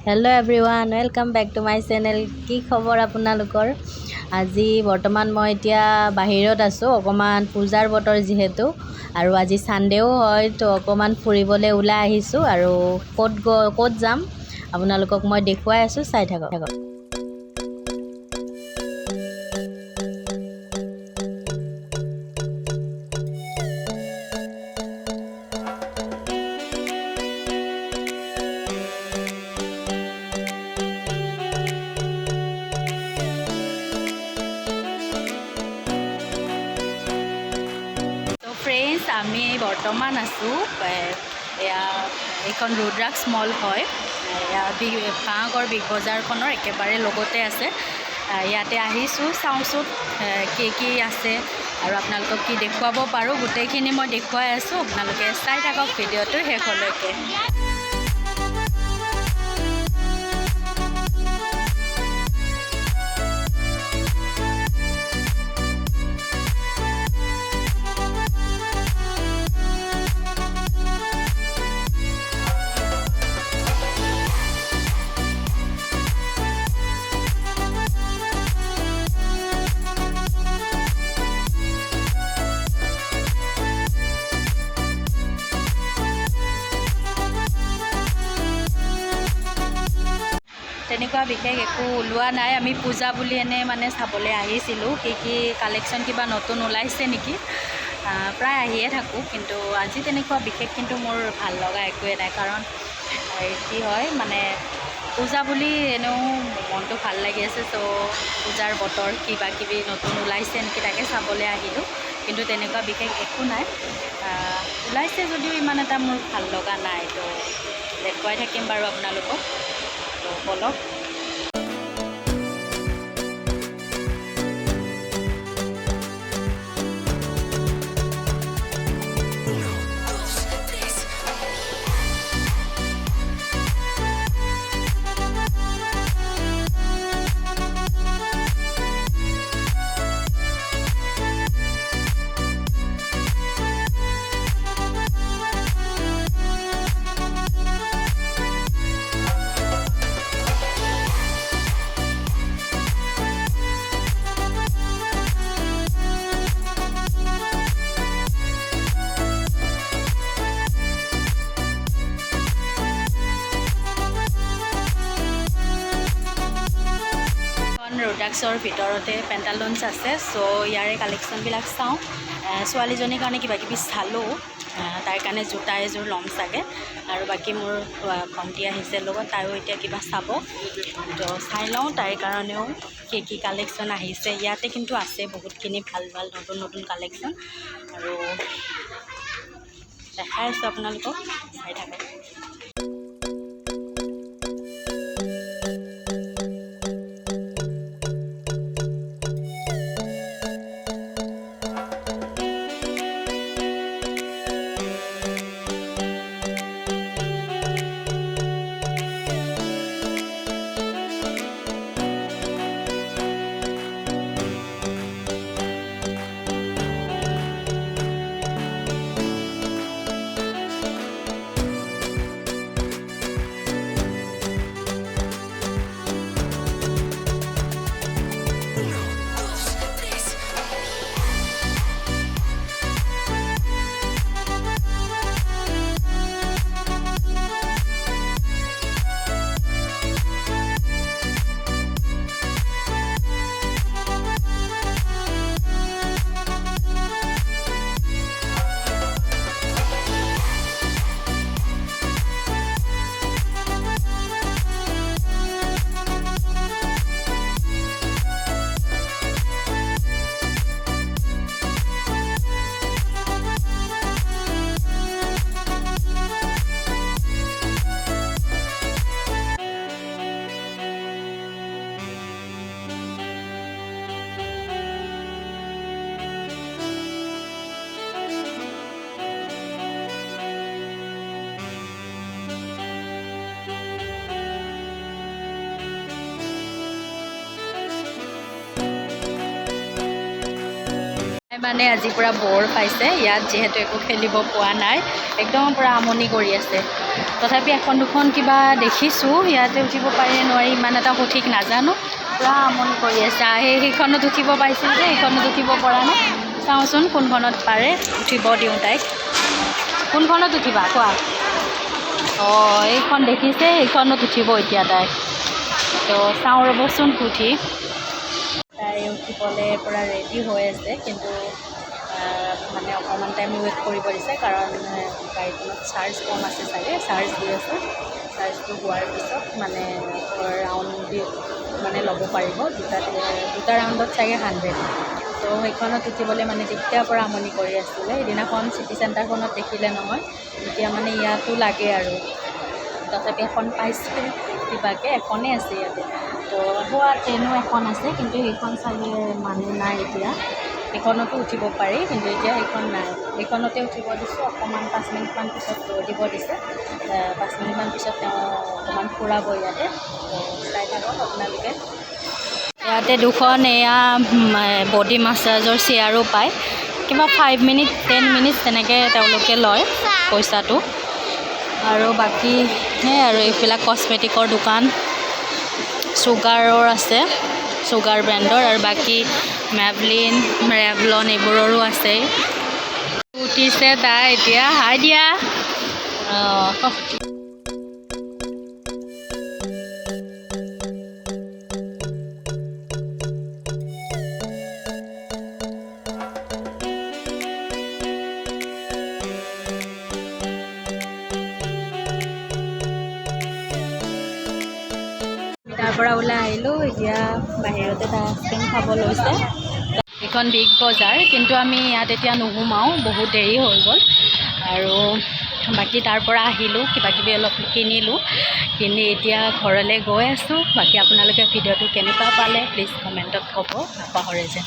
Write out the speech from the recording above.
Hello' everyone, welcome back to my channel. কি খবৰ আপোনালোকৰ? আজি বৰ্তমান মই এতিয়া বাহিৰত আছোঁ, অকণমান পূজাৰ বতৰ যিহেতু, আৰু আজি ছানডেও হয়, তো অকণমান ফুৰিবলৈ ওলাই আহিছোঁ। আৰু ক'ত যাম আপোনালোকক মই দেখুৱাই আছোঁ, চাই থাকক। ফ্ৰেণ্ডছ, আমি বৰ্তমান আছোঁ এইখন roodraksh মল হয়। ভাঙাগড় বিগ বজাৰখনৰ একেবাৰে লগতে আছে। ইয়াতে আহিছোঁ, চাওঁচোন কি আছে আৰু আপোনালোকক কি দেখুৱাব পাৰোঁ, গোটেইখিনি মই দেখুৱাই আছোঁ। আপোনালোকে চাই থাকক ভিডিঅ'টো শেষলৈকে। তেনেকুৱা বিশেষ একো ওলোৱা নাই, আমি পূজা বুলি এনে মানে চাবলৈ আহিছিলোঁ, কি কালেকশ্যন কিবা নতুন ওলাইছে নেকি। প্ৰায় আহিয়ে থাকোঁ, কিন্তু আজি তেনেকুৱা বিশেষ কিন্তু মোৰ ভাল লগা একোৱে নাই। কাৰণ কি হয় মানে পূজা বুলি এনেও মনটো ভাল লাগি আছে, ত' পূজাৰ বতৰ কিবা কিবি নতুন ওলাইছে নেকি তাকে চাবলৈ আহিলোঁ। কিন্তু তেনেকুৱা বিশেষ একো নাই, ওলাইছে যদিও ইমান এটা মোৰ ভাল লগা নাই। তো দেখুৱাই থাকিম বাৰু আপোনালোকক, তো বলক। roodrakshৰ ভিতৰতে পেণ্টালুনছ আছে, চ' ইয়াৰে কালেকশ্যনবিলাক চাওঁ। ছোৱালীজনীৰ কাৰণে কিবা কিবি চালোঁ, তাইৰ কাৰণে জোতা এযোৰ ল'ম চাগে। আৰু বাকী মোৰ ভণ্টি আহিছে লগত, তাইও এতিয়া কিবা চাব, তো চাই লওঁ তাইৰ কাৰণেও কি কালেকশ্যন আহিছে। ইয়াতে কিন্তু আছে বহুতখিনি ভাল নতুন কালেকশ্যন, আৰু দেখাই আছোঁ আপোনালোকক, চাই থাকক। মানে আজি পুৰা বৰ পাইছে ইয়াত, যিহেতু একো খেলিব পোৱা নাই, একদম পুৰা আমনি কৰি আছে। তথাপি এখন দুখন কিবা দেখিছোঁ, ইয়াতে উঠিব পাৰি নোৱাৰি ইমান এটা সঠিক নাজানো। পূৰা আমনি কৰি আছে। সেইখনত উঠিব পাইছিল যে সেইখনত উঠিব পৰা নাই। চাওঁচোন কোনখনত পাৰে, উঠিব দিওঁ তাইক। কোনখনত উঠিবা কোৱা? অঁ, এইখন দেখিছে, এইখনত উঠিব এতিয়া তাই। তো চাওঁ ৰ'বচোন উঠি। তাই উঠিবলৈ পূৰা ৰেডি হৈ আছে, কিন্তু মানে অকণমান টাইম ৱেইট কৰিব দিছে, কাৰণ গাড়ীখনত চাৰ্জ কম আছে চাগে, চাৰ্জ দি আছে। চাৰ্জটো হোৱাৰ পিছত মানে ৰাউণ্ড দি মানে ল'ব পাৰিব, দুটা ৰাউণ্ডত চাগে 100। তো সেইখনত উঠিবলৈ মানে তেতিয়াৰ পৰা আমনি কৰি আছিলে। সেইদিনাখন চিটি চেণ্টাৰখনত দেখিলে নহয়, এতিয়া মানে ইয়াতো লাগে আৰু। তথাপি এখন পাইছে কিবাকৈ, এখনেই আছে ইয়াতে। তো হোৱা ট্ৰেইনো এখন আছে, কিন্তু সেইখন চাগে মানুহ নাই এতিয়া। সেইখনতো উঠিব পাৰি, কিন্তু এতিয়া সেইখন নাই। সেইখনতে উঠিব দিছোঁ। অকণমান 5 মিনিটমান পিছত দিব দিছে। 5 মিনিটমান পিছত তেওঁ অকণমান ফুৰাব ইয়াতে। তো চাই থাকক আপোনালোকে। ইয়াতে দুখন এয়া বডি মাছাজৰ চেয়াৰো পায়। কিবা 5 মিনিট 10 মিনিট তেনেকৈ তেওঁলোকে লয় পইচাটো। আৰু বাকী সেই আৰু এইবিলাক কচমেটিকৰ দোকান, চুগাৰৰ আছে, চুগাৰ ব্ৰেণ্ডৰ, আৰু বাকী মেবলিন, ৰেভলন এইবোৰৰো আছে। উঠিছে তাই এতিয়া। হাই দিয়া। অঁ, তাৰ পৰা ওলাই আহিলোঁ। এতিয়া বাহিৰতে তাই আইচক্ৰীম খাব লৈছে। এইখন বিগ বজাৰ, কিন্তু আমি ইয়াত এতিয়া নুসুমাওঁ, বহুত দেৰি হৈ গ'ল। আৰু বাকী তাৰ পৰা আহিলোঁ, কিবাকিবি অলপ কিনিলোঁ, কিনি এতিয়া ঘৰলৈ গৈ আছোঁ। বাকী আপোনালোকে ভিডিঅ'টো কেনেকুৱা পালে প্লিজ কমেণ্টত ক'ব নাপাহৰে যেন।